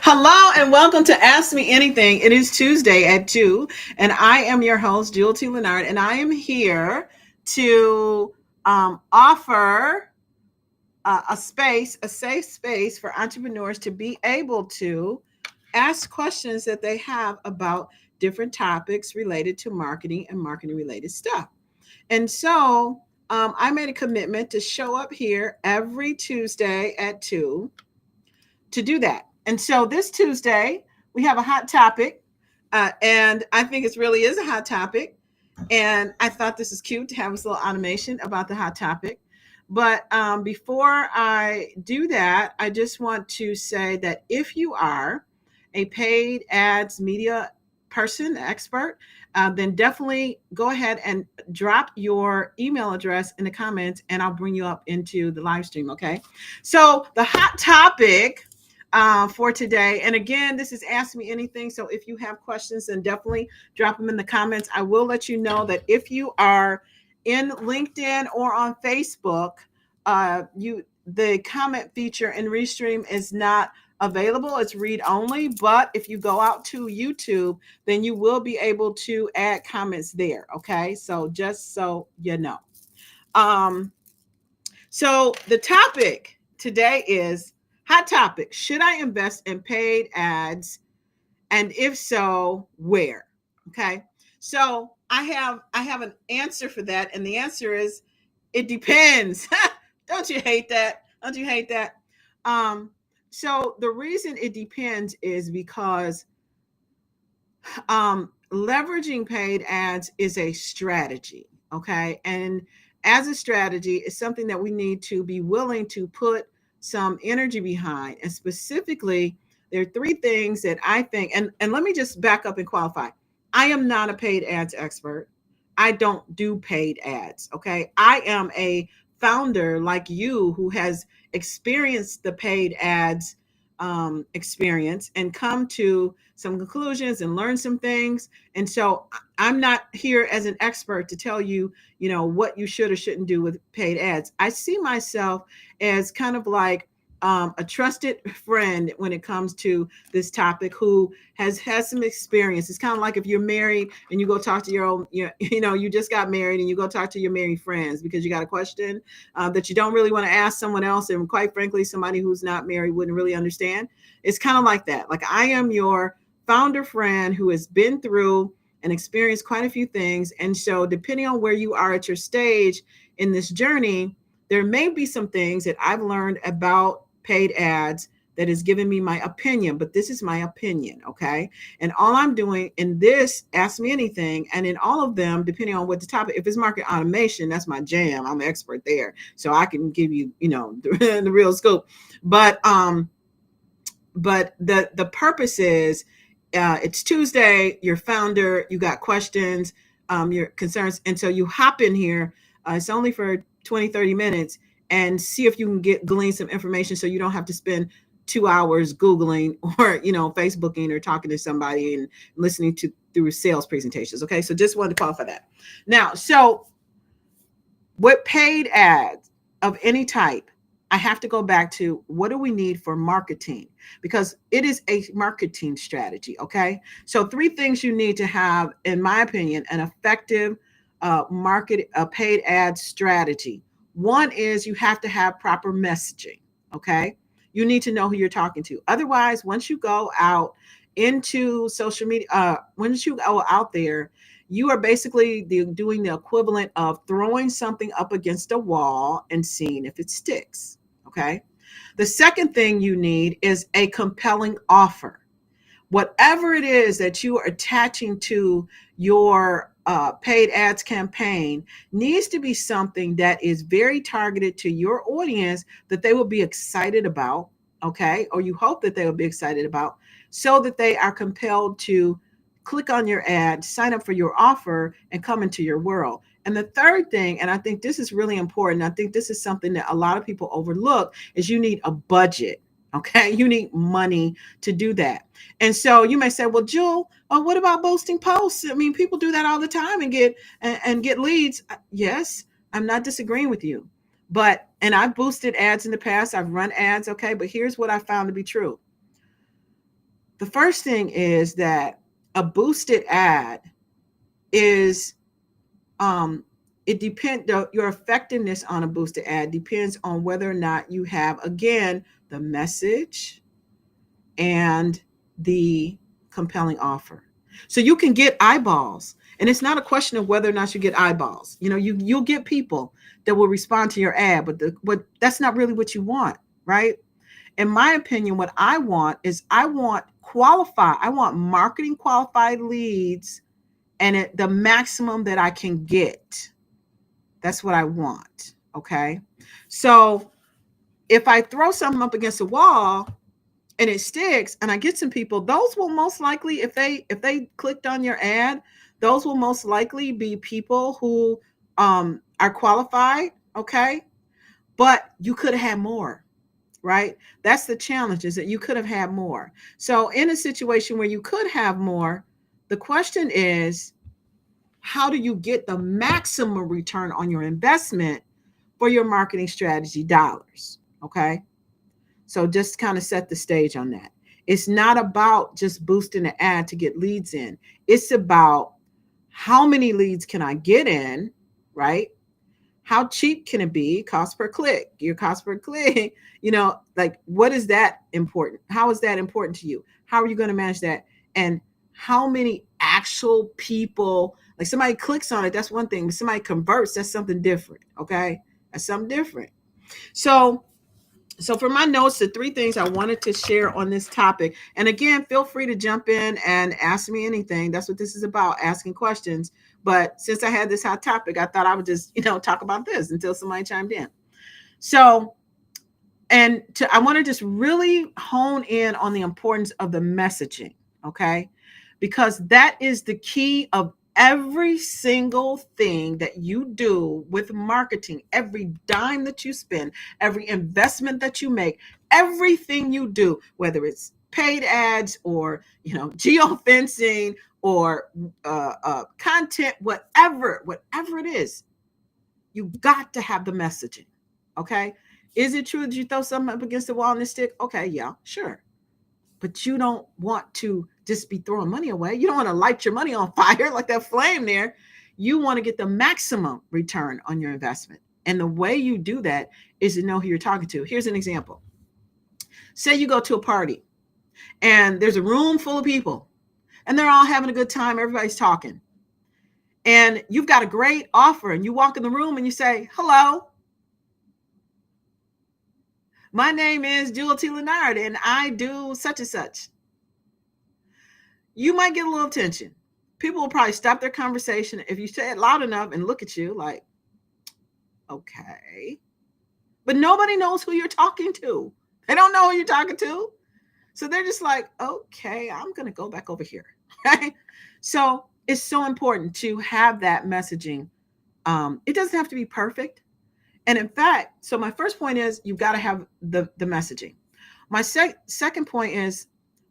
Hello and welcome to Ask Me Anything. It is Tuesday at 2, and I am your host, Jewel T. Leonard, and I am here to offer a safe space for entrepreneurs to be able to ask questions that they have about different topics related to marketing and marketing related stuff. And so I made a commitment to show up here every Tuesday at 2 to do that. And so this Tuesday, we have a hot topic. And I think it really is a hot topic. And I thought this is cute to have this little automation about the hot topic. But before I do that, I just want to say that if you are a paid ads media person, expert, then definitely go ahead and drop your email address in the comments and I'll bring you up into the live stream. Okay. So the hot topic for today. And again, this is Ask Me Anything. So if you have questions, then definitely drop them in the comments. I will let you know that if you are in LinkedIn or on Facebook, the comment feature in Restream is not available. It's read only. But if you go out to YouTube, then you will be able to add comments there. Okay. So just so you know. So the topic today is hot topic. Should I invest in paid ads? And if so, where? Okay. So I have an answer for that. And the answer is it depends. Don't you hate that? Don't you hate that? Um, so the reason it depends is because leveraging paid ads is a strategy. Okay. And as a strategy, it's something that we need to be willing to put some energy behind. And specifically, there are three things that I think, and let me just back up and qualify. I am not a paid ads expert. I don't do paid ads. Okay. I am a founder like you who has experienced the paid ads experience and come to some conclusions and learn some things. And so I'm not here as an expert to tell you, what you should or shouldn't do with paid ads. I see myself as kind of like a trusted friend when it comes to this topic who has had some experience. It's kind of like if you're married and you go talk to your own, you just got married and you go talk to your married friends because you got a question that you don't really want to ask someone else. And quite frankly, somebody who's not married wouldn't really understand. It's kind of like that. Like I am your founder friend who has been through and experienced quite a few things. And so depending on where you are at your stage in this journey, there may be some things that I've learned about paid ads that has given me my opinion, but this is my opinion, okay? And all I'm doing in this, Ask Me Anything, and in all of them, depending on what the topic, if it's market automation, that's my jam. I'm an expert there. So I can give you, the real scope. But the purpose is it's Tuesday, you're founder, you got questions, your concerns, and so you hop in here. It's only for 20, 30 minutes and see if you can glean some information so you don't have to spend 2 hours Googling or, Facebooking or talking to somebody and listening to through sales presentations. Okay. So just wanted to qualify that. Now, so with paid ads of any type, I have to go back to what do we need for marketing? Because it is a marketing strategy. Okay. So three things you need to have, in my opinion, an effective paid ad strategy. One is you have to have proper messaging. Okay. You need to know who you're talking to. Otherwise, once you go out into social media, once you go out there, you are basically doing the equivalent of throwing something up against a wall and seeing if it sticks. Okay. The second thing you need is a compelling offer. Whatever it is that you are attaching to your paid ads campaign needs to be something that is very targeted to your audience that they will be excited about, okay? Or you hope that they will be excited about so that they are compelled to click on your ad, sign up for your offer, and come into your world. And the third thing, and I think this is really important, I think this is something that a lot of people overlook, is you need a budget. Okay, you need money to do that. And so you may say, well, Jewel, what about boosting posts? I mean, people do that all the time and get leads. Yes, I'm not disagreeing with you. And I've boosted ads in the past. I've run ads. Okay, but here's what I found to be true. The first thing is that a boosted ad is um it depend your effectiveness on a boosted ad depends on whether or not you have, again, the message and the compelling offer. So you can get eyeballs, and it's not a question of whether or not you get eyeballs. You'll get people that will respond to your ad, but that's not really what you want, right? In my opinion, what I want is I want marketing qualified leads, and the maximum that I can get. That's what I want. Okay. So if I throw something up against the wall and it sticks and I get some people, those will most likely, if they clicked on your ad, those will most likely be people who are qualified. Okay. But you could have had more, right? That's the challenge, is that you could have had more. So in a situation where you could have more, the question is, how do you get the maximum return on your investment for your marketing strategy dollars? Okay. So just kind of set the stage on that. It's not about just boosting the ad to get leads in. It's about how many leads can I get in, right? How cheap can it be? Cost per click, your cost per click, like what is that important? How is that important to you? How are you going to manage that? And how many actual people, like somebody clicks on it, that's one thing, but somebody converts, that's something different. Okay. That's something different. So for my notes, the three things I wanted to share on this topic, and again, feel free to jump in and ask me anything. That's what this is about, asking questions. But since I had this hot topic, I thought I would just, talk about this until somebody chimed in. So, I want to just really hone in on the importance of the messaging, okay? Because that is the key of every single thing that you do with marketing, every dime that you spend, every investment that you make, everything you do, whether it's paid ads or, geofencing or content, whatever it is, you got to have the messaging, okay? Is it true that you throw something up against the wall and it stick? Okay, yeah, sure. But you don't want to just be throwing money away. You don't want to light your money on fire like that flame there. You want to get the maximum return on your investment. And the way you do that is to know who you're talking to. Here's an example. Say you go to a party and there's a room full of people and they're all having a good time. Everybody's talking. And you've got a great offer and you walk in the room and you say, hello, my name is Jewel T. Leonard and I do such and such. You might get a little attention. People will probably stop their conversation if you say it loud enough and look at you like, okay. But nobody knows who you're talking to. They don't know who you're talking to. So they're just like, okay, I'm going to go back over here. Right? So it's so important to have that messaging. It doesn't have to be perfect. And in fact, so my first point is you've got to have the messaging. My second point is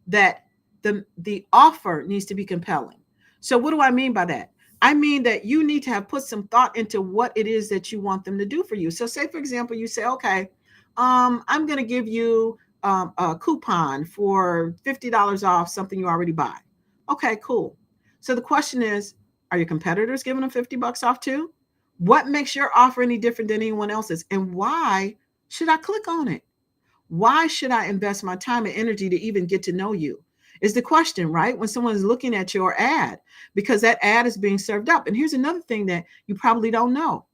that the offer needs to be compelling. So what do I mean by that? I mean that you need to have put some thought into what it is that you want them to do for you. So say, for example, you say, okay, I'm going to give you a coupon for $50 off something you already buy. Okay, cool. So the question is, are your competitors giving them $50 off too? What makes your offer any different than anyone else's? And why should I click on it? Why should I invest my time and energy to even get to know you? Is the question, right? When someone is looking at your ad, because that ad is being served up. And here's another thing that you probably don't know.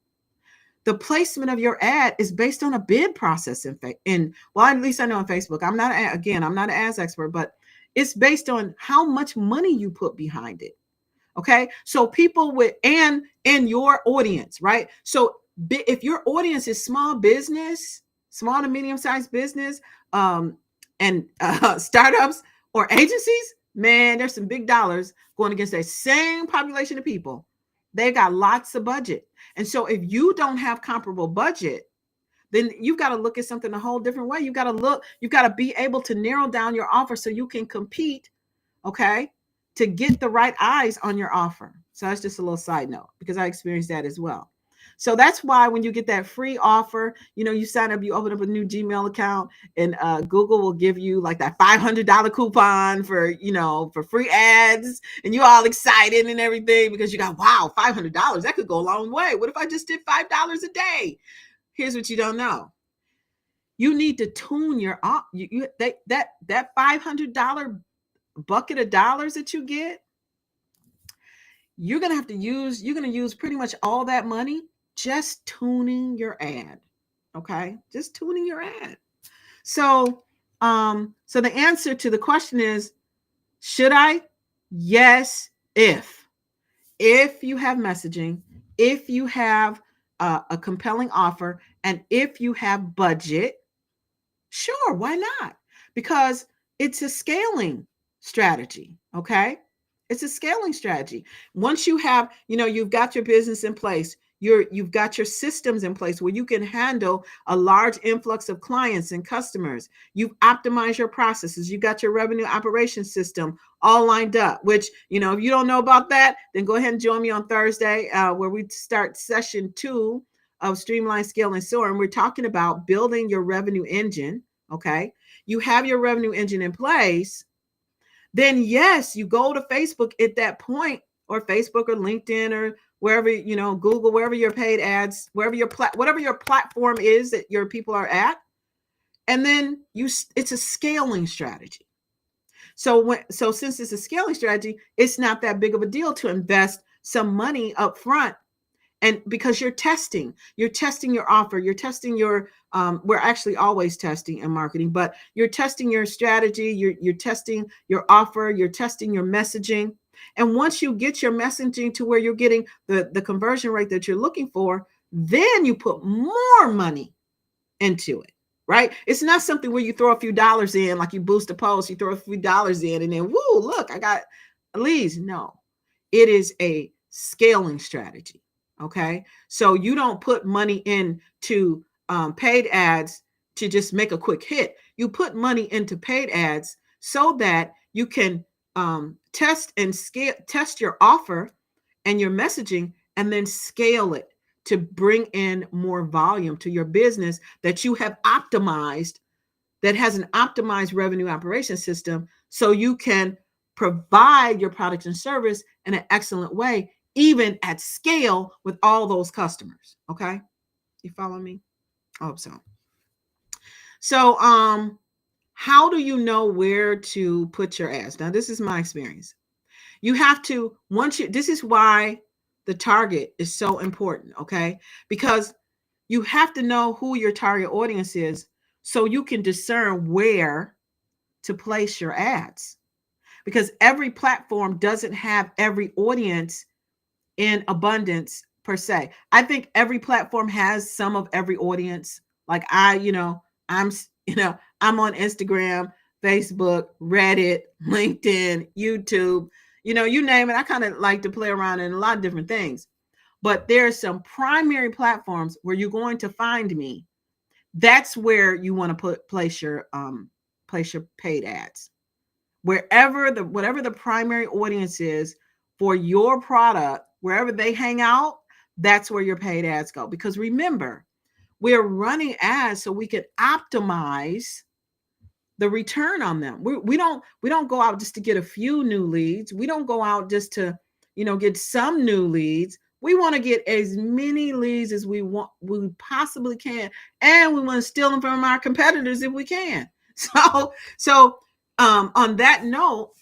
The placement of your ad is based on a bid process well, at least I know on Facebook. I'm not an ads expert, but it's based on how much money you put behind it. Okay. So people and your audience, right? So if your audience is small business, small to medium sized business, and startups or agencies, man, there's some big dollars going against that same population of people. They got lots of budget. And so if you don't have comparable budget, then you've got to look at something a whole different way. You've got to be able to narrow down your offer so you can compete, okay, to get the right eyes on your offer. So that's just a little side note because I experienced that as well. So that's why when you get that free offer, you sign up, you open up a new Gmail account, and Google will give you like that $500 coupon for free ads, and you're all excited and everything because you got, wow, $500, that could go a long way. What if I just did $5 a day? Here's what you don't know. You need to tune your that $500 bucket of dollars that you get. You're going to use pretty much all that money just tuning your ad. Okay? Just tuning your ad. So the answer to the question is, should I? Yes, if you have messaging, if you have a compelling offer, and if you have budget, sure, why not? Because it's a scaling strategy, okay? It's a scaling strategy. Once you have, you've got your business in place, you've got your systems in place where you can handle a large influx of clients and customers. You've optimized your processes. You got your revenue operations system all lined up, which, if you don't know about that, then go ahead and join me on Thursday, where we start session 2 of Streamline, Scale, and Soar. And we're talking about building your revenue engine. Okay. You have your revenue engine in place. Then yes, you go to Facebook at that point, or Facebook or LinkedIn or wherever, Google, wherever your paid ads, wherever whatever your platform is that your people are at. And then it's a scaling strategy. So since it's a scaling strategy, it's not that big of a deal to invest some money up front. And because you're testing your offer, you're testing your, we're actually always testing in marketing, but you're testing your strategy, you're testing your offer, you're testing your messaging. And once you get your messaging to where you're getting the conversion rate that you're looking for, then you put more money into it, right? It's not something where you throw a few dollars in, like you boost a post, you throw a few dollars in and then, woo, look, I got leads. No, it is a scaling strategy. Okay. So you don't put money into paid ads to just make a quick hit. You put money into paid ads so that you can test your offer and your messaging, and then scale it to bring in more volume to your business that you have optimized, that has an optimized revenue operation system, so you can provide your product and service in an excellent way, even at scale with all those customers. Okay. You follow me? I hope so. So, how do you know where to put your ads? Now, this is my experience. You have to, this is why the target is so important. Okay. Because you have to know who your target audience is so you can discern where to place your ads, because every platform doesn't have every audience in abundance per se. I think every platform has some of every audience. Like I'm, I'm on Instagram, Facebook, Reddit, LinkedIn, YouTube, you name it. I kind of like to play around in a lot of different things, but there are some primary platforms where you're going to find me. That's where you want to place your paid ads. Whatever the primary audience is for your product, wherever they hang out, that's where your paid ads go. Because remember, we're running ads so we can optimize the return on them. We don't go out just to get a few new leads. We don't go out just to, get some new leads. We want to get as many leads as we possibly can, and we want to steal them from our competitors if we can. So on that note,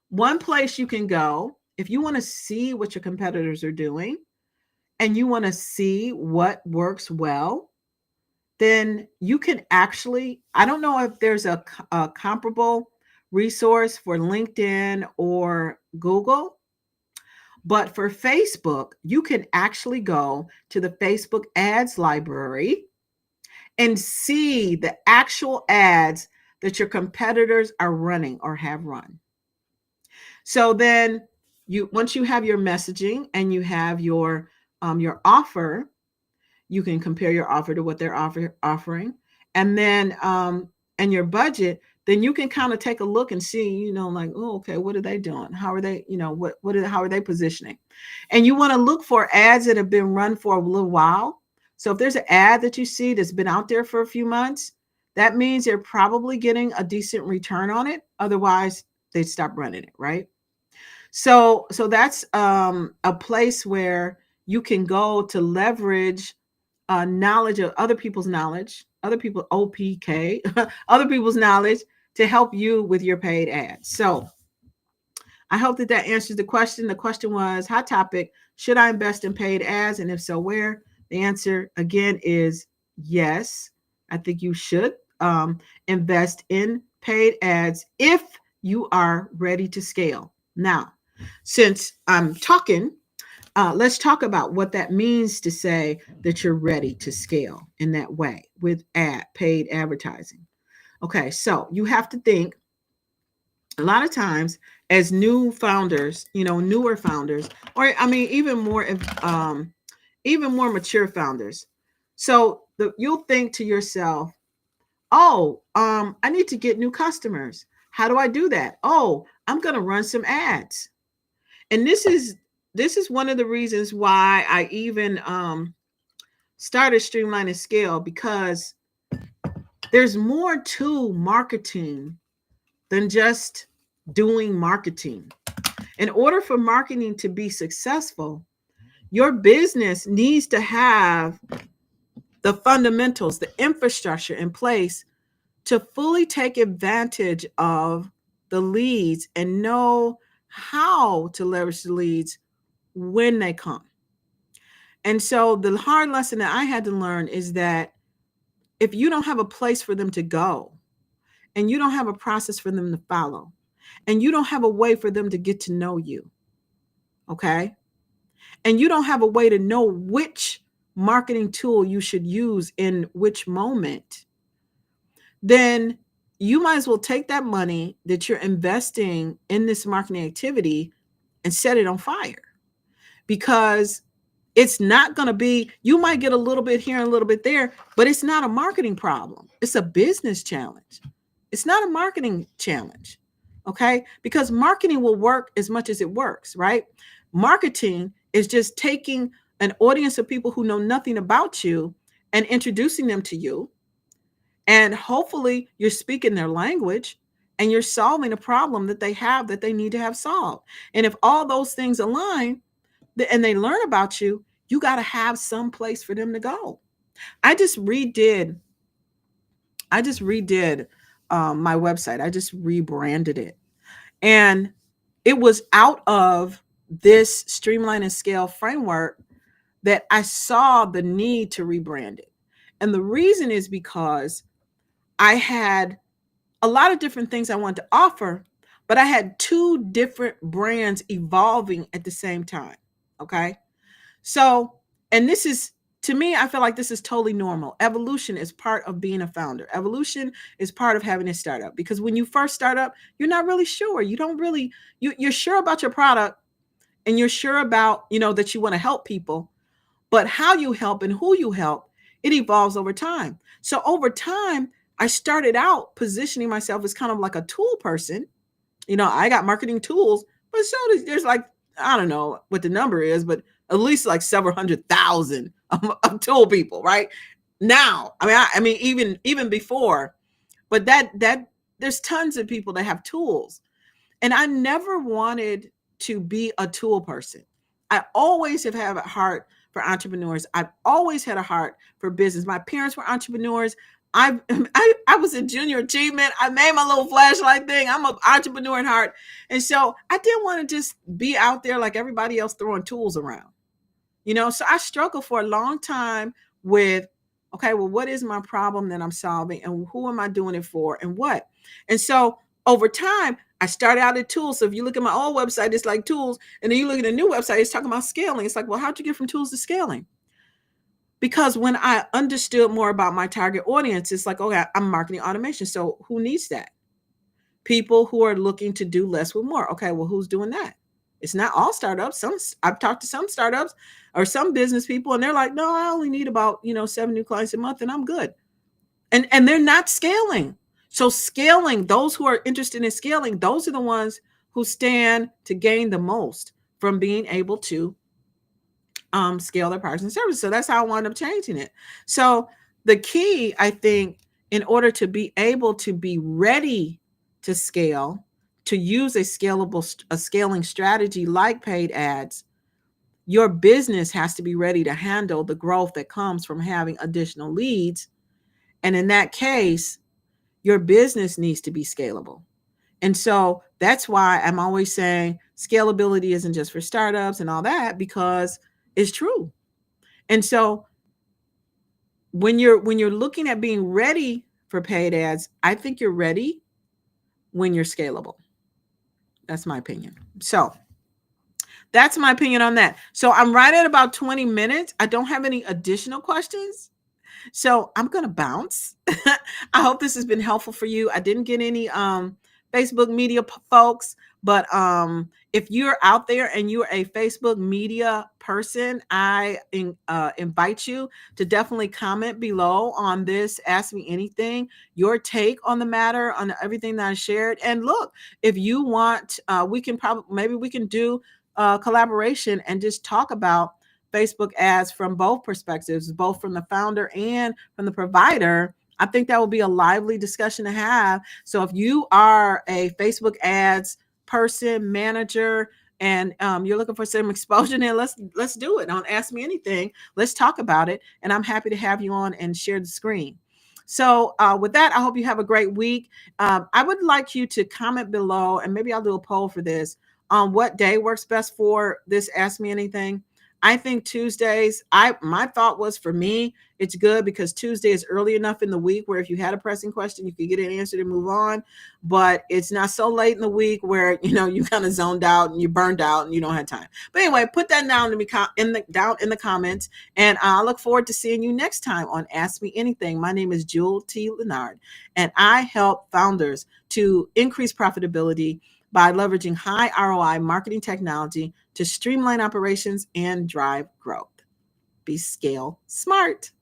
one place you can go if you want to see what your competitors are doing and you want to see what works well, then you can actually, I don't know if there's a comparable resource for LinkedIn or Google, but for Facebook, you can actually go to the Facebook ads library and see the actual ads that your competitors are running or have run. So then once you have your messaging and you have your offer, you can compare your offer to what they're offering, and then and your budget. then you can kind of take a look and see, like, oh, okay, what are they doing? How are they, how are they positioning? And you want to look for ads that have been run for a little while. So if there's an ad that you see that's been out there for a few months, that means they're probably getting a decent return on it. Otherwise, they'd stop running it, right? So that's a place where you can go to leverage knowledge of other people's knowledge, other people OPK, other people's knowledge to help you with your paid ads. So I hope that that answers the question. The question was, hot topic, should I invest in paid ads? And if so, where? The answer again is yes. I think you should invest in paid ads if you are ready to scale. Now, since I'm talking, let's talk about what that means to say that you're ready to scale in that way with paid advertising. Okay, so you have to think a lot of times as new founders, newer founders, or I mean, even more mature founders. So you'll think to yourself, oh, I need to get new customers. How do I do that? Oh, I'm going to run some ads. And this is one of the reasons why I even started Streamline and Scale, because there's more to marketing than just doing marketing. In order for marketing to be successful, your business needs to have the fundamentals, the infrastructure in place to fully take advantage of the leads and know how to leverage the leads when they come. And so the hard lesson that I had to learn is that if you don't have a place for them to go, and you don't have a process for them to follow, and you don't have a way for them to get to know you, okay? And you don't have a way to know which marketing tool you should use in which moment, then you might as well take that money that you're investing in this marketing activity and set it on fire, because it's not going to be, you might get a little bit here and a little bit there, but it's not a marketing problem. It's a business challenge. It's not a marketing challenge. Okay. Because marketing will work as much as it works, right? Marketing is just taking an audience of people who know nothing about you and introducing them to you. And hopefully you're speaking their language and you're solving a problem that they have that they need to have solved. And if all those things align, and they learn about you, you got to have some place for them to go. I just redid my website. I just rebranded it. And it was out of this Streamline and Scale framework that I saw the need to rebrand it. And the reason is because I had a lot of different things I wanted to offer, but I had two different brands evolving at the same time. Okay. So, and this is, to me, I feel like this is totally normal. Evolution is part of being a founder. Evolution is part of having a startup, because when you first start up, you're not really sure. You don't really, you're sure about your product, and you're sure about, that you want to help people, but how you help and who you help, it evolves over time. So over time, I started out positioning myself as kind of like a tool person. I got marketing tools, but so there's like, I don't know what the number is, but at least like several 100,000 of tool people right now. I mean, even before, but that there's tons of people that have tools, and I never wanted to be a tool person. I always have had a heart for entrepreneurs. I've always had a heart for business. My parents were entrepreneurs. I was in junior achievement. I made my little flashlight thing. I'm an entrepreneur at heart. And so I didn't want to just be out there like everybody else throwing tools around. So I struggled for a long time with, okay, well, what is my problem that I'm solving, and who am I doing it for, and what? And so over time, I started out at tools. So if you look at my old website, it's like tools. And then you look at a new website, it's talking about scaling. It's like, well, how'd you get from tools to scaling? Because when I understood more about my target audience, it's like, okay, I'm marketing automation. So who needs that? People who are looking to do less with more. Okay, well, who's doing that? It's not all startups. I've talked to some startups or some business people, and they're like, no, I only need about 7 new clients a month, and I'm good. And they're not scaling. So scaling, those who are interested in scaling, those are the ones who stand to gain the most from being able to scale their products and services. So that's how I wound up changing it. So the key, I think, in order to be able to be ready to scale, to use a scaling strategy like paid ads, your business has to be ready to handle the growth that comes from having additional leads. And in that case, your business needs to be scalable. And so that's why I'm always saying scalability isn't just for startups and all that, because it's true. And so when you're looking at being ready for paid ads, I think you're ready when you're scalable. That's my opinion. So that's my opinion on that. So I'm right at about 20 minutes. I don't have any additional questions. So I'm going to bounce. I hope this has been helpful for you. I didn't get any Facebook media folks, but if you're out there and you're a Facebook media person, I invite you to definitely comment below on this. Ask me anything, your take on the matter, on everything that I shared. And look, if you want, we can maybe we can do collaboration and just talk about Facebook ads from both perspectives, both from the founder and from the provider. I think that will be a lively discussion to have. So if you are a Facebook ads person, manager, and you're looking for some exposure, then let's do it. Don't ask me anything. Let's talk about it. And I'm happy to have you on and share the screen. So with that, I hope you have a great week. I would like you to comment below, and maybe I'll do a poll for this, on what day works best for this Ask Me Anything. I think Tuesdays, my thought was, for me, it's good because Tuesday is early enough in the week where if you had a pressing question, you could get an answer to move on. But it's not so late in the week where, you kind of zoned out and you burned out and you don't have time. But anyway, put that down to me down in the comments. And I look forward to seeing you next time on Ask Me Anything. My name is Jewel T. Leonard, and I help founders to increase profitability by leveraging high ROI marketing technology to streamline operations and drive growth. Be scale smart.